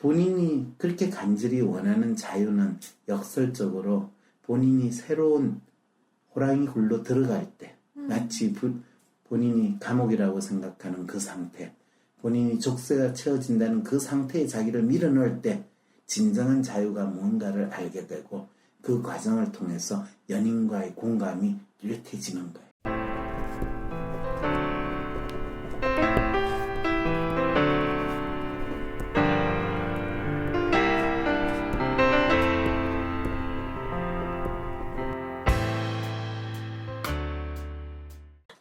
본인이 그렇게 간절히 원하는 자유는 역설적으로 본인이 새로운 호랑이 굴로 들어갈 때, 마치 본인이 감옥이라고 생각하는 그 상태, 본인이 족쇄가 채워진다는 그 상태에 자기를 밀어넣을 때 진정한 자유가 뭔가를 알게 되고 그 과정을 통해서 연인과의 공감이 뚜렷해지는 거예요.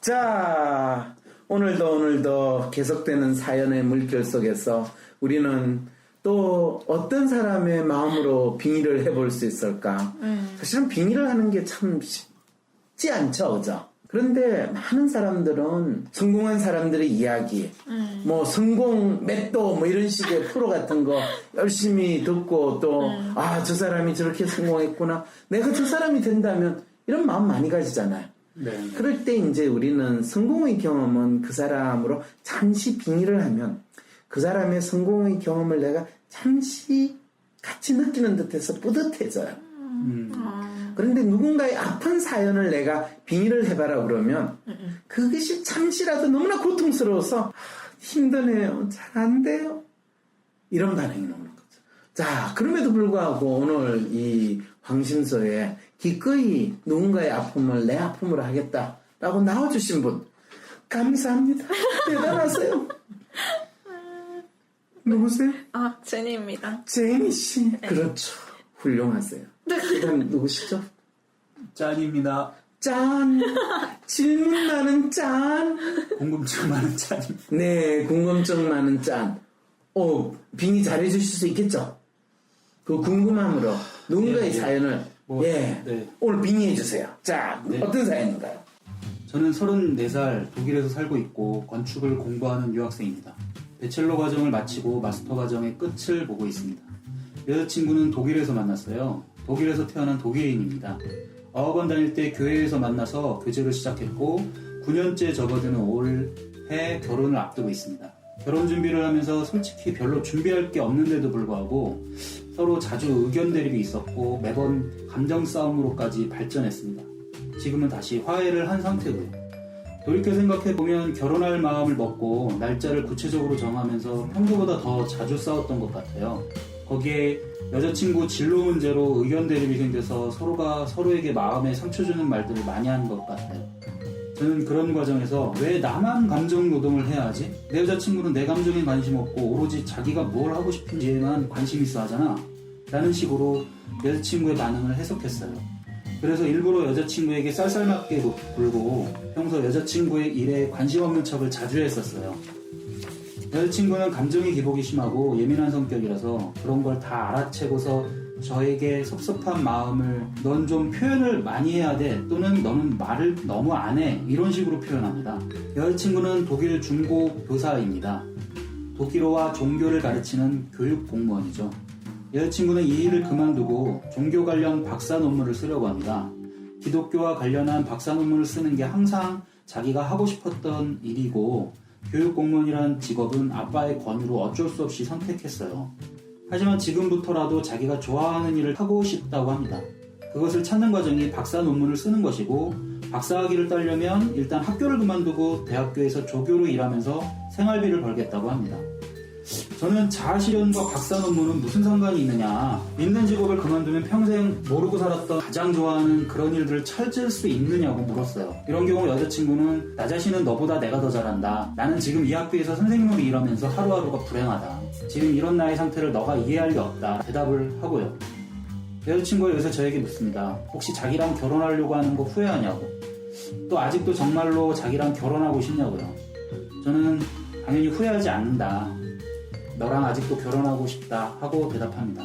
자, 오늘도 계속되는 사연의 물결 속에서 우리는 또 어떤 사람의 마음으로 빙의를 해볼 수 있을까? 사실은 빙의를 하는 게 참 쉽지 않죠, 그죠? 그런데 많은 사람들은 성공한 사람들의 이야기, 뭐 성공 맷도 뭐 이런 식의 프로 같은 거 열심히 듣고 또 저 사람이 저렇게 성공했구나. 내가 저 사람이 된다면 이런 마음 많이 가지잖아요. 네. 그럴 때 이제 우리는 성공의 경험은 그 사람으로 잠시 빙의를 하면 그 사람의 성공의 경험을 내가 잠시 같이 느끼는 듯해서 뿌듯해져요. 그런데 누군가의 아픈 사연을 내가 빙의를 해봐라 그러면 그것이 잠시라도 너무나 고통스러워서 힘드네요. 잘 안 돼요. 이런 반응이 나오는 거죠. 자, 그럼에도 불구하고 오늘 이 황심소에 기꺼이 누군가의 아픔을 내 아픔으로 하겠다라고 나와주신 분 감사합니다. 대단하세요. 누구세요? 제니입니다. 제니씨. 네. 그렇죠. 훌륭하세요. 그다음 누구시죠? 짠입니다. 짠. 질문 많은 짠. 궁금증 많은 짠입니다. 네, 궁금증 많은 짠. 빙의 잘해주실 수 있겠죠? 그 궁금함으로 누군가의 사연을 네. 오늘 빙의해주세요. 자, 네. 어떤 사연인가요? 저는 34살 독일에서 살고 있고 건축을 공부하는 유학생입니다. 배첼러 과정을 마치고 마스터 과정의 끝을 보고 있습니다. 여자친구는 독일에서 만났어요. 독일에서 태어난 독일인입니다. 어학원 다닐 때 교회에서 만나서 교제를 시작했고 9년째 접어드는 올해 결혼을 앞두고 있습니다. 결혼 준비를 하면서 솔직히 별로 준비할 게 없는데도 불구하고 서로 자주 의견 대립이 있었고 매번 감정 싸움으로까지 발전했습니다. 지금은 다시 화해를 한 상태고요. 돌이켜 생각해보면 결혼할 마음을 먹고 날짜를 구체적으로 정하면서 평소보다 더 자주 싸웠던 것 같아요. 거기에 여자친구 진로 문제로 의견 대립이 생겨서 서로가 서로에게 마음에 상처 주는 말들을 많이 한 것 같아요. 저는 그런 과정에서 왜 나만 감정 노동을 해야 하지? 내 여자친구는 내 감정에 관심 없고 오로지 자기가 뭘 하고 싶은지에만 관심 있어 하잖아. 라는 식으로 여자친구의 반응을 해석했어요. 그래서 일부러 여자친구에게 쌀쌀맞게 굴고 평소 여자친구의 일에 관심 없는 척을 자주 했었어요. 여자친구는 감정의 기복이 심하고 예민한 성격이라서 그런 걸 다 알아채고서 저에게 섭섭한 마음을 넌 좀 표현을 많이 해야 돼 또는 너는 말을 너무 안 해 이런 식으로 표현합니다. 여자친구는 독일 중고 교사입니다. 독일어와 종교를 가르치는 교육 공무원이죠. 여자친구는 이 일을 그만두고 종교 관련 박사 논문을 쓰려고 합니다. 기독교와 관련한 박사 논문을 쓰는 게 항상 자기가 하고 싶었던 일이고 교육 공무원이란 직업은 아빠의 권유로 어쩔 수 없이 선택했어요. 하지만 지금부터라도 자기가 좋아하는 일을 하고 싶다고 합니다. 그것을 찾는 과정이 박사 논문을 쓰는 것이고 박사학위를 따려면 일단 학교를 그만두고 대학교에서 조교로 일하면서 생활비를 벌겠다고 합니다. 저는 자아실현과 박사 논문은 무슨 상관이 있느냐, 있는 직업을 그만두면 평생 모르고 살았던 가장 좋아하는 그런 일들을 찾을 수 있느냐고 물었어요. 이런 경우 여자친구는 나 자신은 너보다 내가 더 잘한다. 나는 지금 이 학교에서 선생님으로 일하면서 하루하루가 불행하다. 지금 이런 나의 상태를 너가 이해할 리 없다. 대답을 하고요. 여자친구가 여기서 저에게 묻습니다. 혹시 자기랑 결혼하려고 하는 거 후회하냐고. 또 아직도 정말로 자기랑 결혼하고 싶냐고요. 저는 당연히 후회하지 않는다. 너랑 아직도 결혼하고 싶다 하고 대답합니다.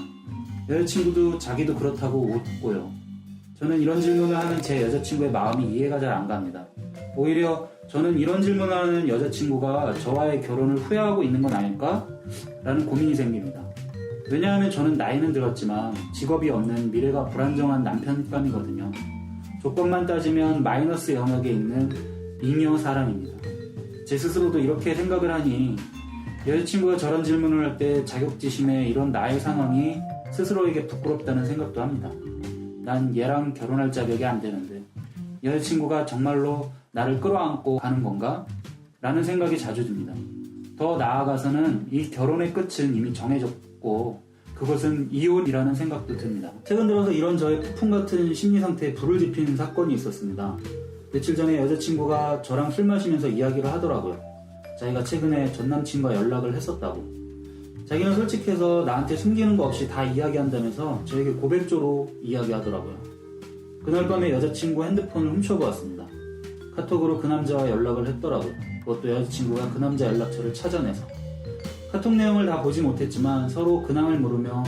여자친구도 자기도 그렇다고 웃고요. 저는 이런 질문을 하는 제 여자친구의 마음이 이해가 잘 안 갑니다. 오히려 저는 이런 질문을 하는 여자친구가 저와의 결혼을 후회하고 있는 건 아닐까? 라는 고민이 생깁니다. 왜냐하면 저는 나이는 들었지만 직업이 없는 미래가 불안정한 남편감이거든요. 조건만 따지면 마이너스 영역에 있는 잉여 사람입니다. 제 스스로도 이렇게 생각을 하니 여자친구가 저런 질문을 할 때 자격지심에 이런 나의 상황이 스스로에게 부끄럽다는 생각도 합니다. 난 얘랑 결혼할 자격이 안 되는데 여자친구가 정말로 나를 끌어안고 가는 건가? 라는 생각이 자주 듭니다. 더 나아가서는 이 결혼의 끝은 이미 정해졌고 그것은 이혼이라는 생각도 듭니다. 최근 들어서 이런 저의 폭풍 같은 심리 상태에 불을 지피는 사건이 있었습니다. 며칠 전에 여자친구가 저랑 술 마시면서 이야기를 하더라고요. 자기가 최근에 전남친과 연락을 했었다고. 자기는 솔직해서 나한테 숨기는 거 없이 다 이야기한다면서 저에게 고백조로 이야기하더라고요. 그날 밤에 여자친구 핸드폰을 훔쳐보았습니다. 카톡으로 그 남자와 연락을 했더라고요. 그것도 여자친구가 그 남자 연락처를 찾아내서. 카톡 내용을 다 보지 못했지만 서로 근황을 물으며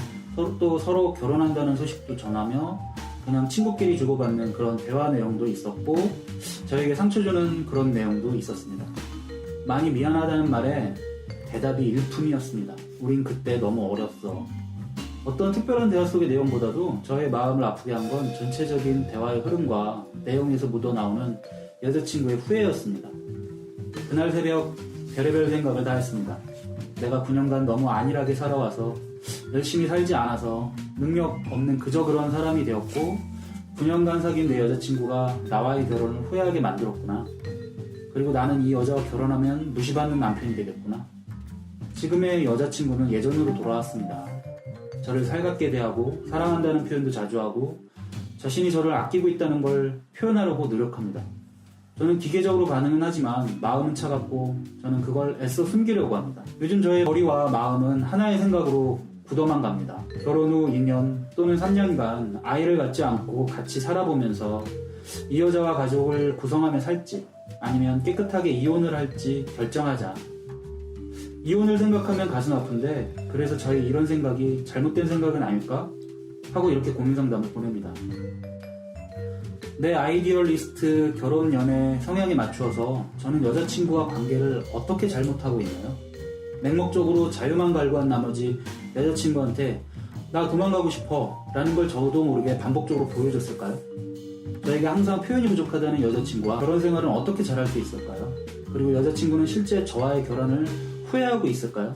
서로 결혼한다는 소식도 전하며 그냥 친구끼리 주고받는 그런 대화 내용도 있었고 저에게 상처 주는 그런 내용도 있었습니다. 많이 미안하다는 말에 대답이 일품이었습니다. 우린 그때 너무 어렸어. 어떤 특별한 대화 속의 내용보다도 저의 마음을 아프게 한 건 전체적인 대화의 흐름과 내용에서 묻어나오는 여자친구의 후회였습니다. 그날 새벽 별의별 생각을 다 했습니다. 내가 9년간 너무 안일하게 살아와서 열심히 살지 않아서 능력 없는 그저 그런 사람이 되었고 9년간 사귄 내 여자친구가 나와의 결혼을 후회하게 만들었구나. 그리고 나는 이 여자와 결혼하면 무시받는 남편이 되겠구나. 지금의 여자친구는 예전으로 돌아왔습니다. 저를 살갑게 대하고 사랑한다는 표현도 자주 하고 자신이 저를 아끼고 있다는 걸 표현하려고 노력합니다. 저는 기계적으로 반응은 하지만 마음은 차갑고 저는 그걸 애써 숨기려고 합니다. 요즘 저의 머리와 마음은 하나의 생각으로 굳어만 갑니다. 결혼 후 2년 또는 3년간 아이를 갖지 않고 같이 살아보면서 이 여자와 가족을 구성하며 살지 아니면 깨끗하게 이혼을 할지 결정하자. 이혼을 생각하면 가슴 아픈데 그래서 저의 이런 생각이 잘못된 생각은 아닐까? 하고 이렇게 고민 상담을 보냅니다. 내 아이디얼리스트 결혼 연애 성향에 맞추어서 저는 여자친구와 관계를 어떻게 잘못하고 있나요? 맹목적으로 자유만 갈구한 나머지 여자친구한테 나 도망가고 싶어 라는 걸 저도 모르게 반복적으로 보여줬을까요? 저에게 항상 표현이 부족하다는 여자친구와 결혼 생활은 어떻게 잘할 수 있을까요? 그리고 여자친구는 실제 저와의 결혼을 후회하고 있을까요?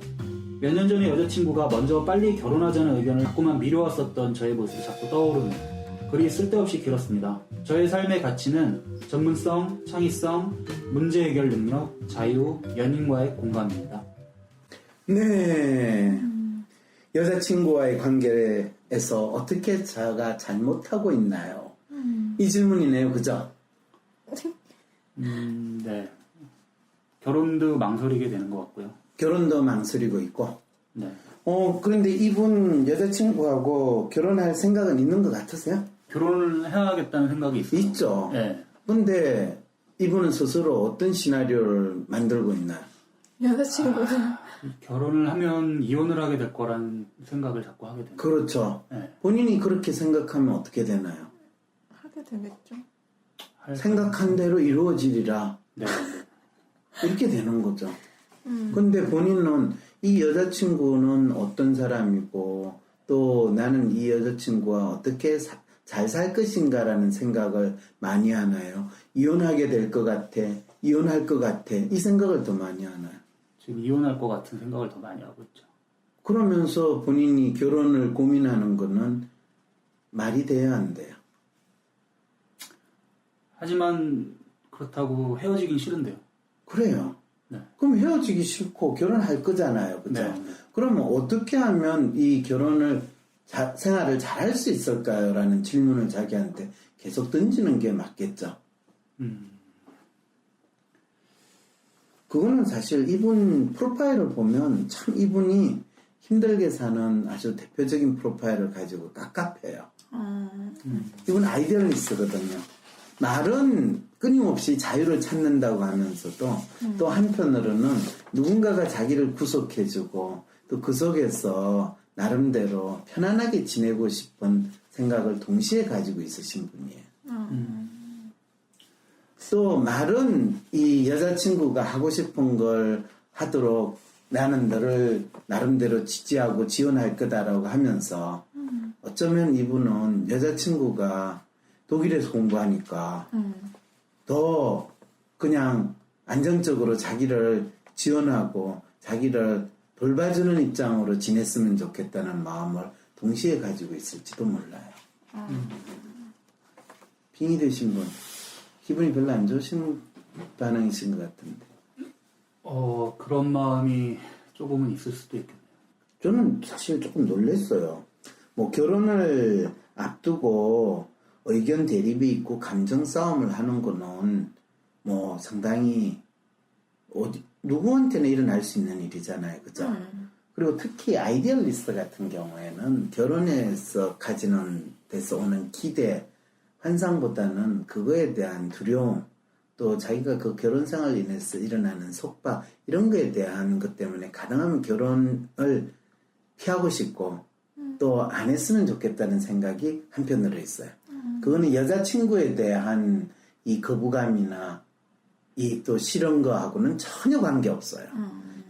몇 년 전에 여자친구가 먼저 빨리 결혼하자는 의견을 자꾸만 미뤄왔었던 저의 모습이 자꾸 떠오르네요. 글이 쓸데없이 길었습니다. 저의 삶의 가치는 전문성, 창의성, 문제 해결 능력, 자유, 연인과의 공감입니다. 네. 여자친구와의 관계에서 어떻게 자가 잘못하고 있나요? 이 질문이네요. 그죠? 네. 결혼도 망설이게 되는 것 같고요. 결혼도 망설이고 있고. 네. 그런데 이분 여자친구하고 결혼할 생각은 있는 것 같으세요? 결혼을 해야겠다는 생각이 있어요. 있죠. 네. 근데 이분은 스스로 어떤 시나리오를 만들고 있나요? 여자친구가 결혼을 하면 이혼을 하게 될 거라는 생각을 자꾸 하게 됩니다. 그렇죠. 네. 본인이 그렇게 생각하면 어떻게 되나요? 하게 되겠죠. 생각한 대로 이루어지리라. 네. 이렇게 되는 거죠. 근데 본인은 이 여자친구는 어떤 사람이고 또 나는 이 여자친구와 어떻게 잘 살 것인가라는 생각을 많이 하나요? 이혼하게 될 것 같아, 이혼할 것 같아, 이 생각을 더 많이 하나요? 지금 이혼할 것 같은 생각을 더 많이 하고 있죠. 그러면서 본인이 결혼을 고민하는 거는 말이 돼야 안 돼요. 하지만 그렇다고 헤어지긴 싫은데요. 그래요. 네. 그럼 헤어지기 싫고 결혼할 거잖아요. 그죠? 네. 그러면 어떻게 하면 이 결혼을 생활을 잘할 수 있을까요? 라는 질문을 자기한테 계속 던지는 게 맞겠죠. 그거는 사실 이분 프로파일을 보면 참 이분이 힘들게 사는 아주 대표적인 프로파일을 가지고 깝깝해요. 이분 아이디얼리스트거든요. 말은 끊임없이 자유를 찾는다고 하면서도 또 한편으로는 누군가가 자기를 구속해주고 또 그 속에서 나름대로 편안하게 지내고 싶은 생각을 동시에 가지고 있으신 분이에요. 또 말은 이 여자친구가 하고 싶은 걸 하도록 나는 너를 나름대로 지지하고 지원할 거다라고 하면서 어쩌면 이분은 여자친구가 독일에서 공부하니까 더 그냥 안정적으로 자기를 지원하고 자기를 돌봐주는 입장으로 지냈으면 좋겠다는 마음을 동시에 가지고 있을지도 몰라요. 빙의 되신 분, 기분이 별로 안 좋으신 반응이신 것 같은데. 그런 마음이 조금은 있을 수도 있겠네요. 저는 사실 조금 놀랐어요. 뭐 결혼을 앞두고 의견 대립이 있고 감정 싸움을 하는 거는 뭐 상당히 누구한테나 일어날 수 있는 일이잖아요. 그죠? 그리고 특히 아이디얼리스트 같은 경우에는 결혼에서 가지는 데서 오는 기대, 환상보다는 그거에 대한 두려움, 또 자기가 그 결혼 생활로 인해서 일어나는 속박, 이런 거에 대한 것 때문에 가능하면 결혼을 피하고 싶고 또 안 했으면 좋겠다는 생각이 한편으로 있어요. 그거는 여자친구에 대한 이 거부감이나 이 또 싫은 거하고는 전혀 관계없어요.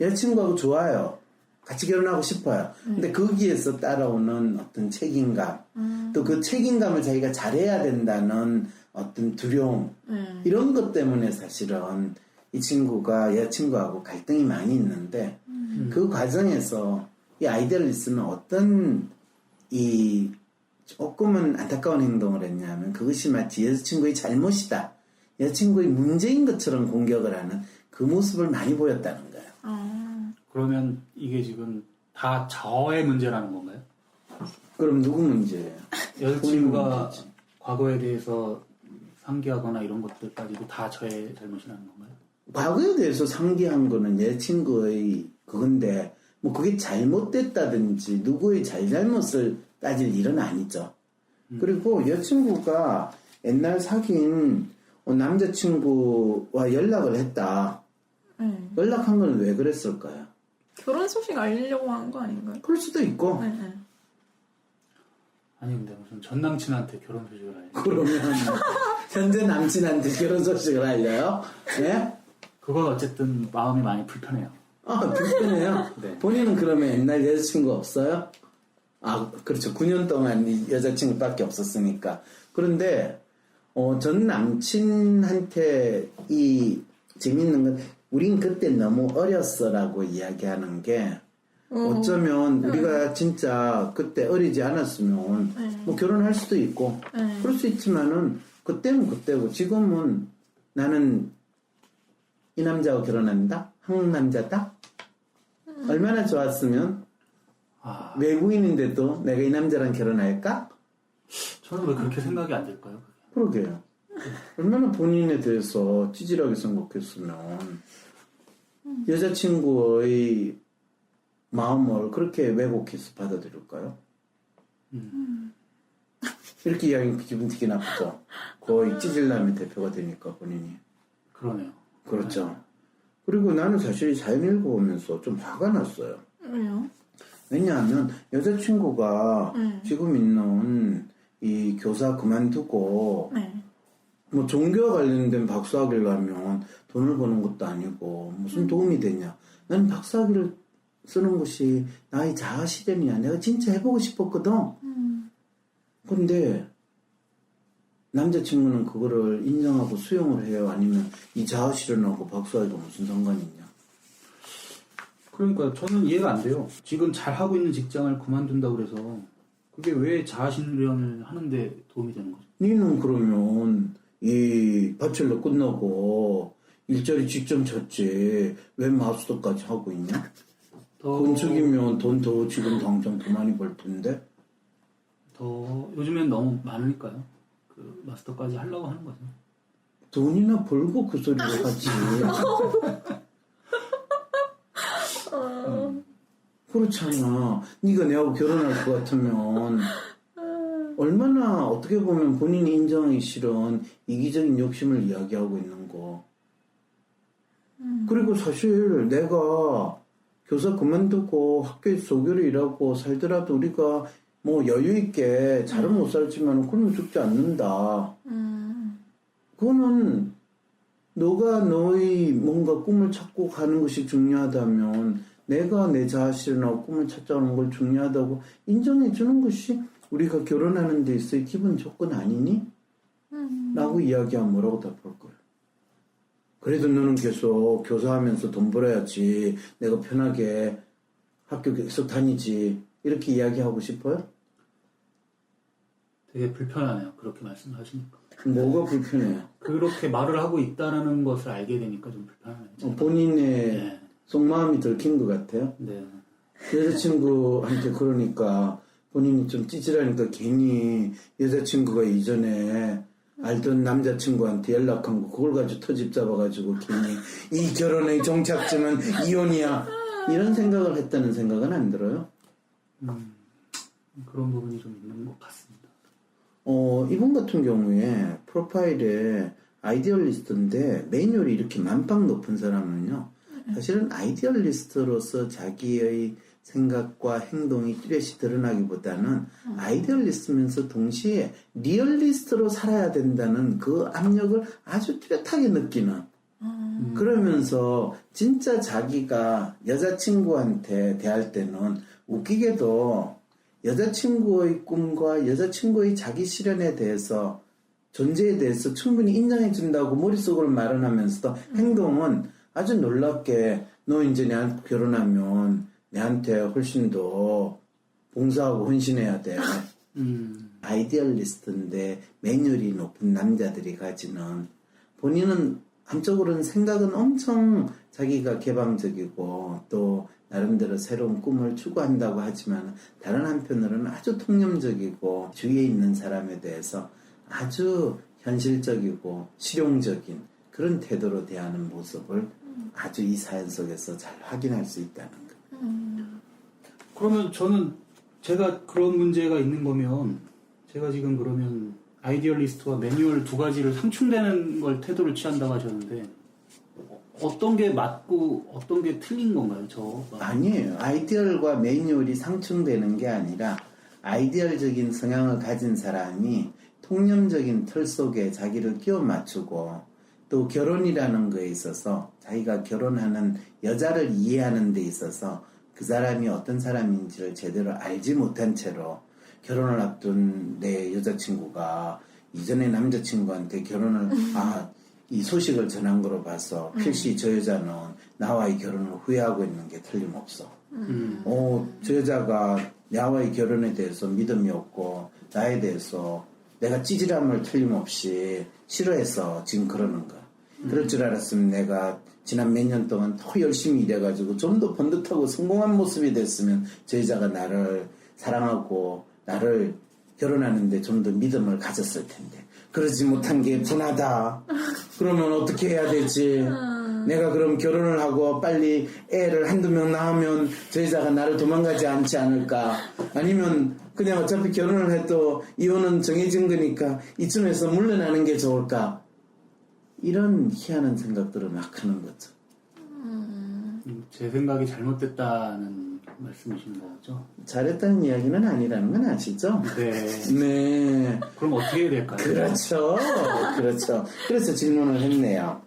여자친구하고 좋아요. 같이 결혼하고 싶어요. 근데 거기에서 따라오는 어떤 책임감, 또 그 책임감을 자기가 잘해야 된다는 어떤 두려움, 이런 것 때문에 사실은 이 친구가 여자친구하고 갈등이 많이 있는데 그 과정에서 이 아이디얼리스트는 어떤 이 조금은 안타까운 행동을 했냐면 그것이 마치 여자친구의 잘못이다, 여자친구의 문제인 것처럼 공격을 하는 그 모습을 많이 보였다는 거예요. 그러면 이게 지금 다 저의 문제라는 건가요? 그럼 누구 문제예요? 여자친구가 문제지. 과거에 대해서 상기하거나 이런 것들까지도 다 저의 잘못이라는 건가요? 과거에 대해서 상기한 거는 여자친구의 그건데 뭐 그게 잘못됐다든지 누구의 잘잘못을 따질 일은 아니죠. 그리고 여자친구가 옛날 사귄 남자친구와 연락을 했다. 연락한 건 왜 그랬을까요? 결혼 소식 알리려고 한 거 아닌가요? 그럴 수도 있고. 아니 근데 무슨 전 남친한테 결혼 소식을 알려? 그러면 현재 남친한테 결혼 소식을 알려요? 예? 그건 어쨌든 마음이 많이 불편해요. 불편해요? 네. 본인은 그러면 옛날 여자친구 없어요? 그렇죠. 9년 동안 여자친구밖에 없었으니까. 그런데 전 남친한테 이 재밌는 건 우린 그때 너무 어렸어라고 이야기하는 게 어쩌면 우리가 진짜 그때 어리지 않았으면 뭐 결혼할 수도 있고 그럴 수 있지만은 그때는 그때고 지금은 나는 이 남자와 결혼한다? 한국 남자다? 얼마나 좋았으면 외국인인데도 내가 이 남자랑 결혼할까? 저는 왜 그렇게 생각이 안 들까요? 그러게요. 얼마나 본인에 대해서 찌질하게 생각했으면 여자친구의 마음을 그렇게 왜곡해서 받아들일까요? 이렇게 이야기하면 기분 되게 나쁘죠. 거의 찌질남의 대표가 되니까 본인이. 그러네요. 그렇죠. 그리고 나는 사실 사연 읽어보면서 좀 화가 났어요. 왜요? 왜냐하면 여자친구가 지금 있는 이 교사 그만두고 뭐 종교와 관련된 박사학위를 가면 돈을 버는 것도 아니고 무슨 도움이 되냐. 나는 박사학위를 쓰는 것이 나의 자아 실현이야. 내가 진짜 해보고 싶었거든. 그런데 남자친구는 그거를 인정하고 수용을 해요? 아니면 이 자아 실현하고 박사학위가 무슨 상관이 있냐? 그러니까 저는 이해가 안 돼요. 지금 잘하고 있는 직장을 그만둔다고 그래서 그게 왜 자아실현을 하는데 도움이 되는 거죠? 니는 그러면 이 바첼러 끝나고 일자리 직접 찾지 왜 마스터까지 하고 있냐? 건축이면 돈 더 지금 당장 더 많이 벌 텐데? 더 요즘엔 너무 많으니까요. 그 마스터까지 하려고 하는 거죠. 돈이나 벌고 그 소리를 하지. 그렇잖아. 네가 내하고 결혼할 것 같으면 얼마나 어떻게 보면 본인이 인정하기 싫은 이기적인 욕심을 이야기하고 있는 거. 그리고 사실 내가 교사 그만두고 학교에서 조교를 일하고 살더라도 우리가 뭐 여유 있게 잘은 못 살지만 그러면 죽지 않는다. 그거는 너가 너의 뭔가 꿈을 찾고 가는 것이 중요하다면 내가 내 자신하고 꿈을 찾아오는 걸 중요하다고 인정해 주는 것이 우리가 결혼하는 데 있어의 기본 조건 아니니? 라고 이야기하면 뭐라고 답할 거예요? 그래도 너는 계속 교사하면서 돈 벌어야지. 내가 편하게 학교 계속 다니지. 이렇게 이야기하고 싶어요? 되게 불편하네요. 그렇게 말씀하시니까. 뭐가 불편해요? 그렇게 말을 하고 있다는 것을 알게 되니까 좀 불편하네요. 본인의 네. 속마음이 들킨 것 같아요. 네. 여자친구한테 그러니까 본인이 좀 찌질하니까 괜히 여자친구가 이전에 알던 남자친구한테 연락한 거 그걸 가지고 터집 잡아가지고 괜히 이 결혼의 종착점은 이혼이야 이런 생각을 했다는 생각은 안 들어요? 그런 부분이 좀 있는 것 같습니다. 이분 같은 경우에 프로파일에 아이디얼리스트인데 매뉴얼이 이렇게 만빵 높은 사람은요 사실은 아이디얼리스트로서 자기의 생각과 행동이 뚜렷이 드러나기보다는 아이디얼리스트면서 동시에 리얼리스트로 살아야 된다는 그 압력을 아주 뚜렷하게 느끼는 그러면서 진짜 자기가 여자친구한테 대할 때는 웃기게도 여자친구의 꿈과 여자친구의 자기 실현에 대해서 존재에 대해서 충분히 인정해 준다고 머릿속으로 말은 하면서도 행동은 아주 놀랍게 너 이제 내한테 결혼하면 내한테 훨씬 더 봉사하고 헌신해야 돼. 아이디얼리스트인데 매뉴얼이 높은 남자들이 가지는 본인은 한쪽으로는 생각은 엄청 자기가 개방적이고 또 나름대로 새로운 꿈을 추구한다고 하지만 다른 한편으로는 아주 통념적이고 주위에 있는 사람에 대해서 아주 현실적이고 실용적인 그런 태도로 대하는 모습을 아주 이 사연 속에서 잘 확인할 수 있다는 거. 그러면 저는 제가 그런 문제가 있는 거면 제가 지금 그러면 아이디얼리스트와 매뉴얼 두 가지를 상충되는 걸 태도를 취한다고 하셨는데 어떤 게 맞고 어떤 게 틀린 건가요? 아니에요. 아이디얼과 매뉴얼이 상충되는 게 아니라 아이디얼적인 성향을 가진 사람이 통념적인 틀 속에 자기를 끼워 맞추고 또 결혼이라는 거에 있어서 자기가 결혼하는 여자를 이해하는 데 있어서 그 사람이 어떤 사람인지를 제대로 알지 못한 채로 결혼을 앞둔 내 여자친구가 이전에 남자친구한테 결혼을 이 소식을 전한 거로 봐서 필시 저 여자는 나와의 결혼을 후회하고 있는 게 틀림없어. 저 여자가 나와의 결혼에 대해서 믿음이 없고 나에 대해서 내가 찌질함을 틀림없이 싫어해서 지금 그러는 거야. 그럴 줄 알았으면 내가 지난 몇 년 동안 더 열심히 일해가지고 좀 더 번듯하고 성공한 모습이 됐으면 저 여자가 나를 사랑하고 나를 결혼하는데 좀 더 믿음을 가졌을 텐데 그러지 못한 게 분하다. 그러면 어떻게 해야 되지? 내가 그럼 결혼을 하고 빨리 애를 한두 명 낳으면 저 여자가 나를 도망가지 않지 않을까? 아니면 그냥 어차피 결혼을 해도 이혼은 정해진 거니까 이쯤에서 물러나는 게 좋을까? 이런 희한한 생각들을 막 하는 거죠. 제 생각이 잘못됐다는 말씀이신 거죠? 잘했다는 이야기는 아니라는 건 아시죠? 네. 네. 그럼 어떻게 해야 될까요? 그렇죠. 그렇죠. 그래서 질문을 했네요.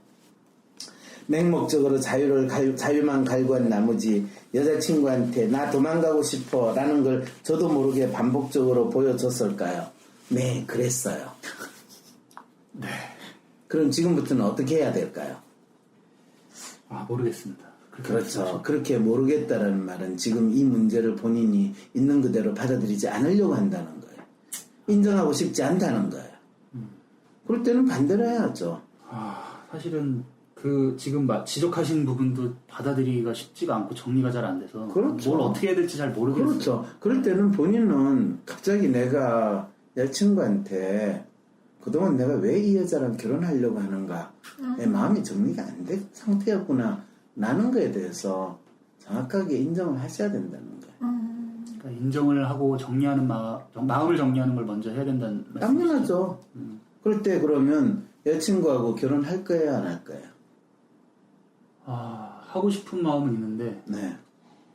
맹목적으로 자유만 갈구한 나머지 여자친구한테 나 도망가고 싶어 라는 걸 저도 모르게 반복적으로 보여줬을까요? 네, 그랬어요. 네. 그럼 지금부터는 어떻게 해야 될까요? 모르겠습니다. 그렇죠. 그렇게 모르겠다라는 말은 지금 이 문제를 본인이 있는 그대로 받아들이지 않으려고 한다는 거예요. 인정하고 싶지 않다는 거예요. 그럴 때는 반대로 해야죠. 사실은 지금 지적하신 부분도 받아들이기가 쉽지가 않고 정리가 잘 안 돼서 그렇죠. 뭘 어떻게 해야 될지 잘 모르겠어요. 그렇죠. 그럴 때는 본인은 갑자기 내가 여자친구한테 그동안 내가 왜 이 여자랑 결혼하려고 하는가 내 마음이 정리가 안 된 상태였구나 라는 거에 대해서 정확하게 인정을 하셔야 된다는 거예요. 그러니까 인정을 하고 정리하는 마음을 정리하는 걸 먼저 해야 된다는 말씀이시죠? 당연하죠. 그럴 때 그러면 여자친구하고 결혼할 거예요 안 할 거예요? 하고 싶은 마음은 있는데 네.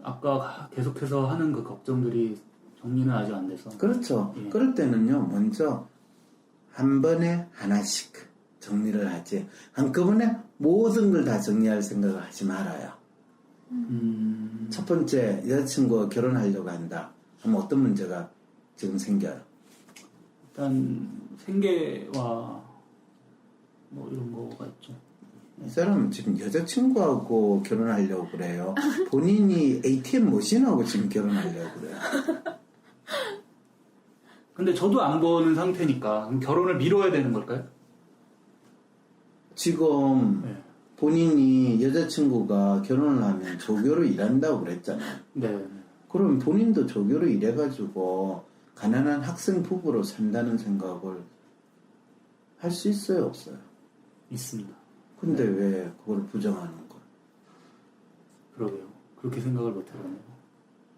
아까 계속해서 하는 그 걱정들이 정리는 아직 안 돼서 그렇죠. 예. 그럴 때는요 먼저 한 번에 하나씩 정리를 하지 한꺼번에 모든 걸 다 정리할 생각을 하지 말아요. 첫 번째 여자친구가 결혼하려고 한다 하면 어떤 문제가 지금 생겨요? 일단 생계와 뭐 이런 거가 있죠. 이 사람은 지금 여자친구하고 결혼하려고 그래요. 본인이 ATM 머신하고 지금 결혼하려고 그래요. 근데 저도 안 보는 상태니까 그럼 결혼을 미뤄야 되는 걸까요? 지금 네. 본인이 여자친구가 결혼을 하면 조교로 일한다고 그랬잖아요. 네. 그럼 본인도 조교로 일해가지고 가난한 학생 부부로 산다는 생각을 할 수 있어요, 없어요? 있습니다. 근데 왜 그걸 부정하는 거야? 그러게요. 그렇게 생각을 못 해봤네요.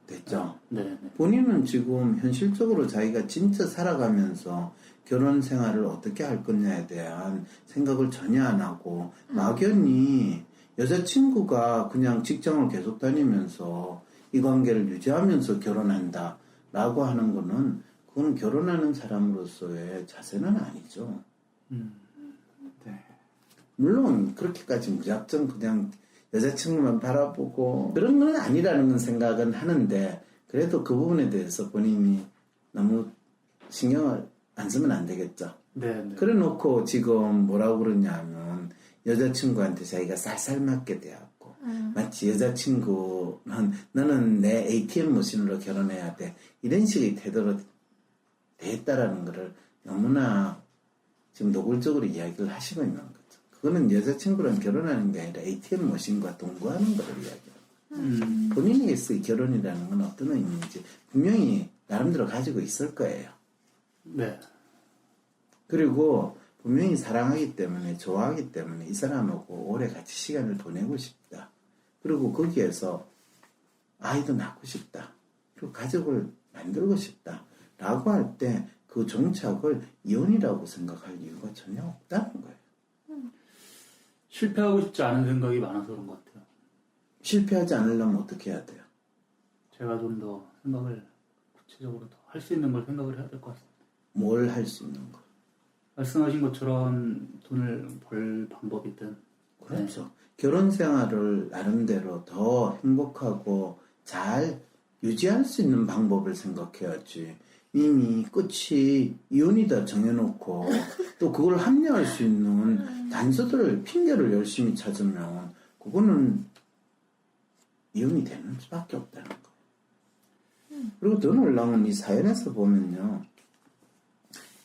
됐죠? 네. 본인은 지금 현실적으로 자기가 진짜 살아가면서 결혼 생활을 어떻게 할 거냐에 대한 생각을 전혀 안 하고 막연히 여자친구가 그냥 직장을 계속 다니면서 이 관계를 유지하면서 결혼한다 라고 하는 거는 그건 결혼하는 사람으로서의 자세는 아니죠. 네. 물론 그렇게까지 무작정 그냥 여자친구만 바라보고 그런 건 아니라는 생각은 하는데 그래도 그 부분에 대해서 본인이 너무 신경을 안 쓰면 안 되겠죠. 네. 그래 놓고 지금 뭐라고 그러냐면 여자친구한테 자기가 쌀쌀맞게 대하고 마치 여자친구는 너는 내 ATM 머신으로 결혼해야 돼 이런 식의 태도로 대했다라는 거를 너무나 지금 노골적으로 이야기를 하시고 있는 거죠. 그거는 여자친구랑 결혼하는 게 아니라 ATM 머신과 동거하는 거를 이야기해요. 본인에게서의 결혼이라는 건 어떤 의미인지 분명히 나름대로 가지고 있을 거예요. 네. 그리고 분명히 사랑하기 때문에 좋아하기 때문에 이 사람하고 오래 같이 시간을 보내고 싶다. 그리고 거기에서 아이도 낳고 싶다. 그리고 가족을 만들고 싶다. 라고 할 때 그 종착을 이혼이라고 생각할 이유가 전혀 없다는 거예요. 실패하고 싶지 않은 생각이 많아서 그런 것 같아요. 실패하지 않으려면 어떻게 해야 돼요? 제가 좀 더 생각을 구체적으로 더 할 수 있는 걸 생각을 해야 될 것 같습니다. 뭘 할 수 있는 거? 말씀하신 것처럼 돈을 벌 방법이든 그렇죠. 결혼 생활을 나름대로 더 행복하고 잘 유지할 수 있는 방법을 생각해야지. 이미 끝이 이혼이다 정해놓고 또 그걸 합리화할 수 있는 단서들을 핑계를 열심히 찾으면 그거는 이혼이 되는 수밖에 없다는 거예요. 그리고 더 놀라운 건 이 사연에서 보면요.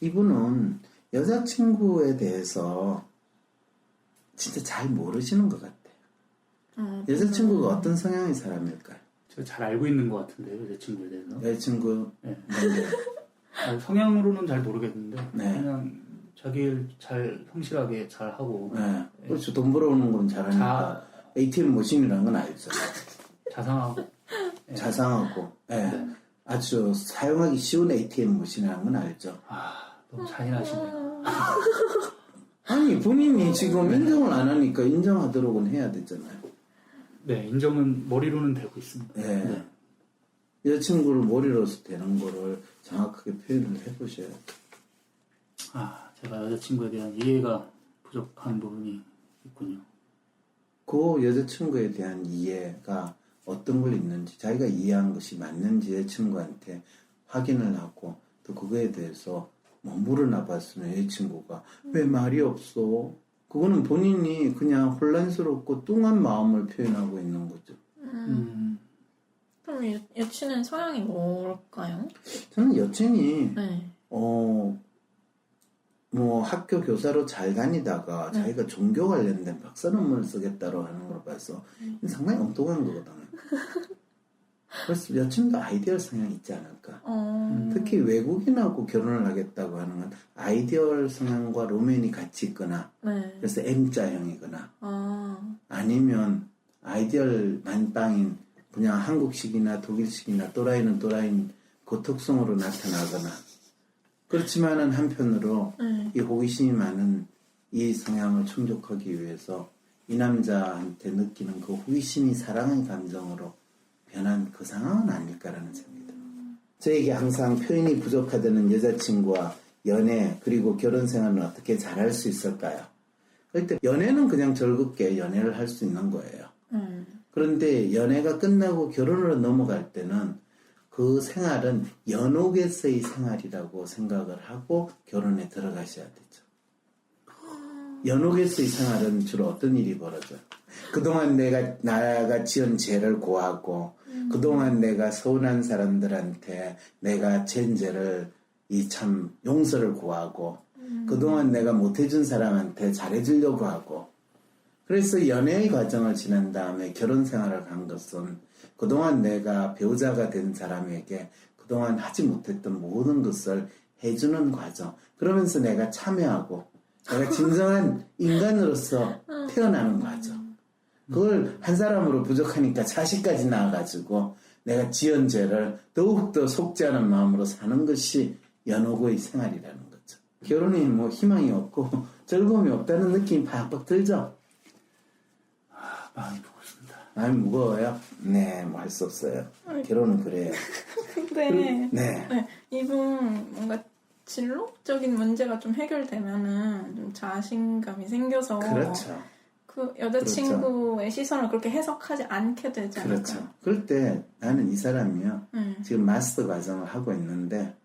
이분은 여자친구에 대해서 진짜 잘 모르시는 것 같아요. 여자친구가 어떤 성향의 사람일까요? 제가 잘 알고 있는 것 같은데요, 여자친구에 대해서. 여자친구 네. 네. 성향으로는 잘 모르겠는데 네. 그냥 자기 일 잘 성실하게 잘 하고 네. 그렇죠. 돈 벌어오는 건 잘하니까 ATM 머신이라는 건 알죠. 자상하고 자상하고 네. 아주 사용하기 쉬운 ATM 머신이라는 건 알죠. 너무 잔인하시네요. 아니 본인이 지금 인정을 안 하니까 인정하도록은 해야 되잖아요. 네, 인정은 머리로는 되고 있습니다. 네. 여자친구를 머리로서 되는 거를 정확하게 표현을 해보셔야 돼요. 제가 여자친구에 대한 이해가 부족한 부분이 있군요. 그 여자친구에 대한 이해가 어떤 걸 있는지 자기가 이해한 것이 맞는지 여자친구한테 확인을 하고 또 그거에 대해서 뭐 물어나 봤으면 여자친구가 왜 말이 없어? 그거는 본인이 그냥 혼란스럽고 뚱한 마음을 표현하고 있는 거죠. 그럼 여친은 성향이 뭘까요? 저는 여친이 네. 뭐 학교 교사로 잘 다니다가 네. 자기가 종교 관련된 박사 논문을 쓰겠다고 하는 걸 봐서 상당히 엉뚱한 거거든요. 그래서 여친도 아이디얼 성향이 있지 않을까. 특히 외국인하고 결혼을 하겠다고 하는 건 아이디얼 성향과 로맨이 같이 있거나 네. 그래서 M자형이거나 아니면 아이디얼 만빵인 그냥 한국식이나 독일식이나 또라이는 또라이인 그 특성으로 나타나거나 그렇지만은 한편으로 이 호기심이 많은 이 성향을 충족하기 위해서 이 남자한테 느끼는 그 호기심이 사랑의 감정으로 변한 그 상황은 아닐까라는 생각이 듭니다. 저에게 항상 표현이 부족하다는 여자친구와 연애 그리고 결혼 생활은 어떻게 잘할 수 있을까요? 그때 연애는 그냥 즐겁게 연애를 할 수 있는 거예요. 그런데 연애가 끝나고 결혼으로 넘어갈 때는 그 생활은 연옥에서의 생활이라고 생각을 하고 결혼에 들어가셔야 되죠. 연옥에서의 생활은 주로 어떤 일이 벌어져? 그동안 나가 지은 죄를 고하고, 그동안 내가 서운한 사람들한테 내가 지은 죄를 참 용서를 구하고, 그동안 내가 못해준 사람한테 잘해주려고 하고, 그래서 연애의 과정을 지난 다음에 결혼 생활을 간 것은 그동안 내가 배우자가 된 사람에게 그동안 하지 못했던 모든 것을 해주는 과정. 그러면서 내가 참여하고 내가 진정한 인간으로서 태어나는 과정. 그걸 한 사람으로 부족하니까 자식까지 낳아가지고 내가 지은 죄를 더욱더 속지 않은 마음으로 사는 것이 연호고의 생활이라는 거죠. 결혼이 뭐 희망이 없고 즐거움이 없다는 느낌이 팍팍 들죠? 마음이 무겁습니다. 마음이 무거워요? 네, 뭐 할 수 없어요. 결혼은 그래요. 근데 네. 네, 이분 뭔가 진로적인 문제가 좀 해결되면은 좀 자신감이 생겨서 그렇죠. 그 여자친구의 시선을 그렇게 해석하지 않게 되지 않을까요? 그렇죠. 그럴 때 나는 이 사람이요. 지금 마스터 과정을 하고 있는데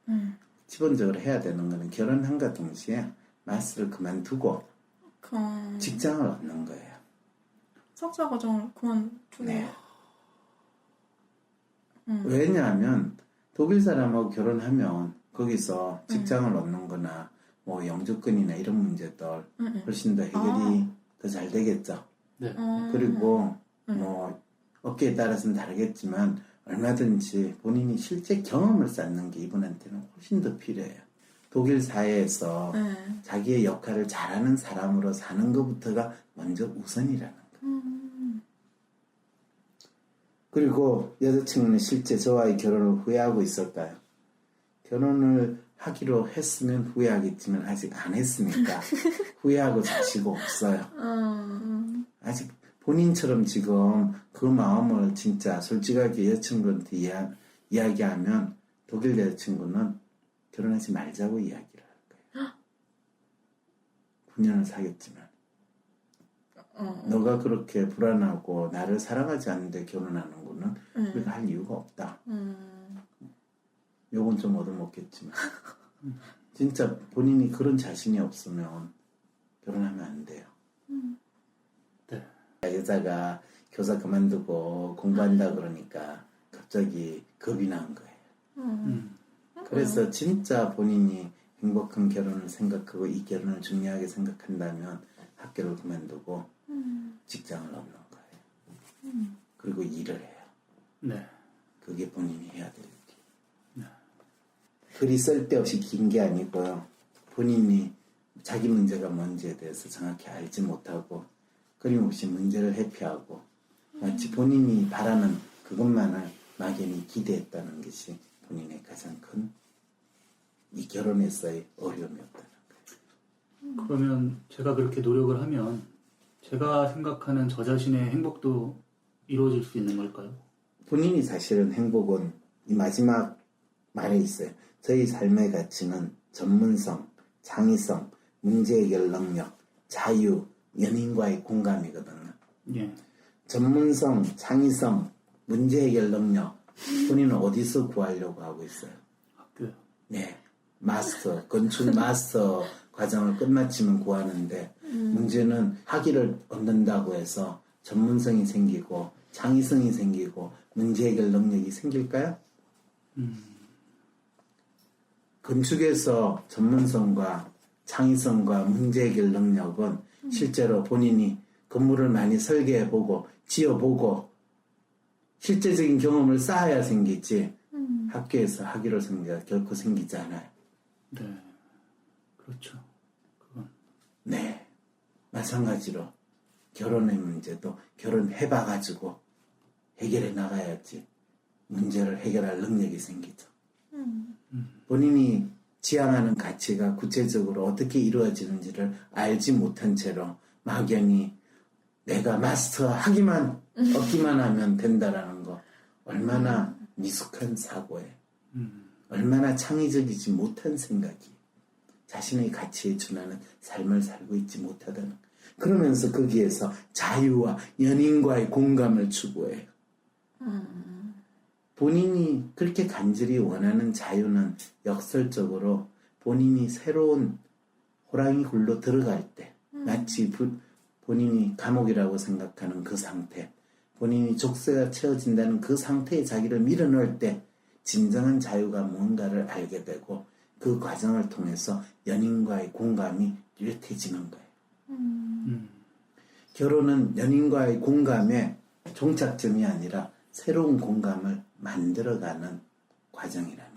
기본적으로 해야 되는 거는 결혼한과 동시에 마스터를 그만두고 그 직장을 얻는 거예요. 석사 과정을 그만두고 네. 왜냐하면 독일 사람하고 결혼하면 거기서 직장을 얻는 거나 뭐 영주권이나 이런 문제들 훨씬 더 해결이 더 잘 되겠죠. 네. 그리고 뭐 업계에 따라서는 다르겠지만 얼마든지 본인이 실제 경험을 쌓는 게 이분한테는 훨씬 더 필요해요. 독일 사회에서 자기의 역할을 잘하는 사람으로 사는 것부터가 먼저 우선이라는 거예요. 그리고 여자친구는 실제 저와의 결혼을 후회하고 있을까요? 결혼을 하기로 했으면 후회하겠지만 아직 안 했으니까 후회하고 자시고 없어요. 아직 본인처럼 지금 그 마음을 진짜 솔직하게 여자친구한테 이야기하면 독일 여자친구는 결혼하지 말자고 이야기를 할 거예요. 9년을 사귀었지만 너가 그렇게 불안하고 나를 사랑하지 않는데 결혼하는 거는 우리가 할 이유가 없다. 요건 좀 얻어먹겠지만 진짜 본인이 그런 자신이 없으면 결혼하면 안 돼요. 네. 여자가 교사 그만두고 공부한다 그러니까 갑자기 겁이 난 거예요. 그래서 진짜 본인이 행복한 결혼을 생각하고 이 결혼을 중요하게 생각한다면 학교를 그만두고 직장을 얻는 거예요. 그리고 일을 해요. 네. 그게 본인이 해야 될 일. 글이 쓸데없이 긴 게 아니고요. 본인이 자기 문제가 뭔지에 대해서 정확히 알지 못하고 끊임없이 문제를 회피하고 마치 본인이 바라는 그것만을 막연히 기대했다는 것이 본인의 가장 큰 이 결혼에서의 어려움이었다는 거예요. 그러면 제가 그렇게 노력을 하면 제가 생각하는 저 자신의 행복도 이루어질 수 있는 걸까요? 본인이 사실은 행복은 이 마지막 말에 있어요. 저희 삶의 가치는 전문성, 창의성, 문제 해결 능력, 자유, 연인과의 공감이거든요. 예. 전문성, 창의성, 문제 해결 능력 본인은 어디서 구하려고 하고 있어요? 학교요. 네. 마스터, 건축 마스터 과정을 끝마치면 구하는데 문제는 학위를 얻는다고 해서 전문성이 생기고 창의성이 생기고 문제 해결 능력이 생길까요? 건축에서 전문성과 창의성과 문제 해결 능력은 실제로 본인이 건물을 많이 설계해보고 지어보고 실제적인 경험을 쌓아야 생기지 학교에서 학위를 생겨 결코 생기지 않아요. 네. 그렇죠. 그건. 네. 마찬가지로 결혼의 문제도 결혼해봐가지고 해결해 나가야지 문제를 해결할 능력이 생기죠. 본인이 지향하는 가치가 구체적으로 어떻게 이루어지는지를 알지 못한 채로 막연히 내가 마스터하기만 얻기만 하면 된다라는 거 얼마나 미숙한 사고에 얼마나 창의적이지 못한 생각이 자신의 가치에 준하는 삶을 살고 있지 못하다는 그러면서 거기에서 자유와 연인과의 공감을 추구해요. 본인이 그렇게 간절히 원하는 자유는 역설적으로 본인이 새로운 호랑이 굴로 들어갈 때 마치 본인이 감옥이라고 생각하는 그 상태, 본인이 족쇄가 채워진다는 그 상태에 자기를 밀어넣을 때 진정한 자유가 뭔가를 알게 되고 그 과정을 통해서 연인과의 공감이 뚜렷해지는 거예요. 결혼은 연인과의 공감의 종착점이 아니라 새로운 공감을 만들어가는 과정이라는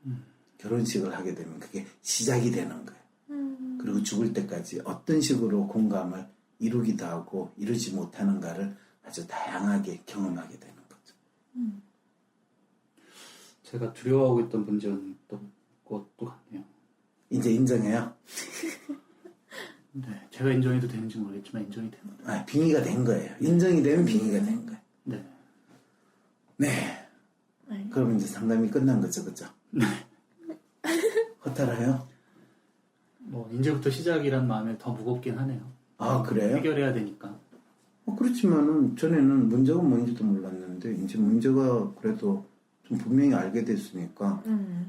거예요. 결혼식을 하게 되면 그게 시작이 되는 거예요. 그리고 죽을 때까지 어떤 식으로 공감을 이루기도 하고 이루지 못하는가를 아주 다양하게 경험하게 되는 거죠. 제가 두려워하고 있던 문제는 또 그것도 같네요. 이제 인정해요? 네, 제가 인정해도 되는지 모르겠지만 인정이 됩니다. 아, 빙의가 된 거예요. 인정이 되면 빙의가 된 거예요. 네. 네. 네. 그럼 이제 상담이 끝난 거죠, 그죠? 네. 허탈해요? 뭐 이제부터 시작이란 마음에 더 무겁긴 하네요. 아, 그래요? 해결해야 되니까. 그렇지만은 전에는 문제가 뭔지도 몰랐는데 이제 문제가 그래도 좀 분명히 알게 됐으니까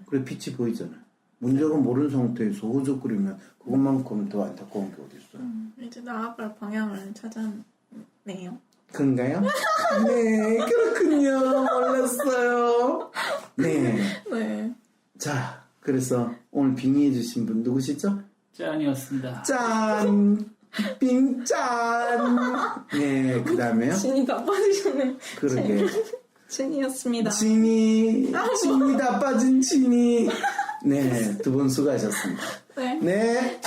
그래 빛이 보이잖아요. 문제가 모르는 상태에서 호적거리면 그것만큼 더 안타까운 게 어디 있어요? 이제 나아갈 방향을 찾았네요. 그런가요? 네, 그렇군요. 몰랐어요. 네. 네. 자, 그래서 오늘 빙의해주신 분 누구시죠? 짠이었습니다. 짠! 빙짠! 네, 그 다음에요? 진이 다 빠지셨네. 그러게. 진이었습니다. 진이 다 빠진 진이. 네, 두 분 수고하셨습니다. 네. 네.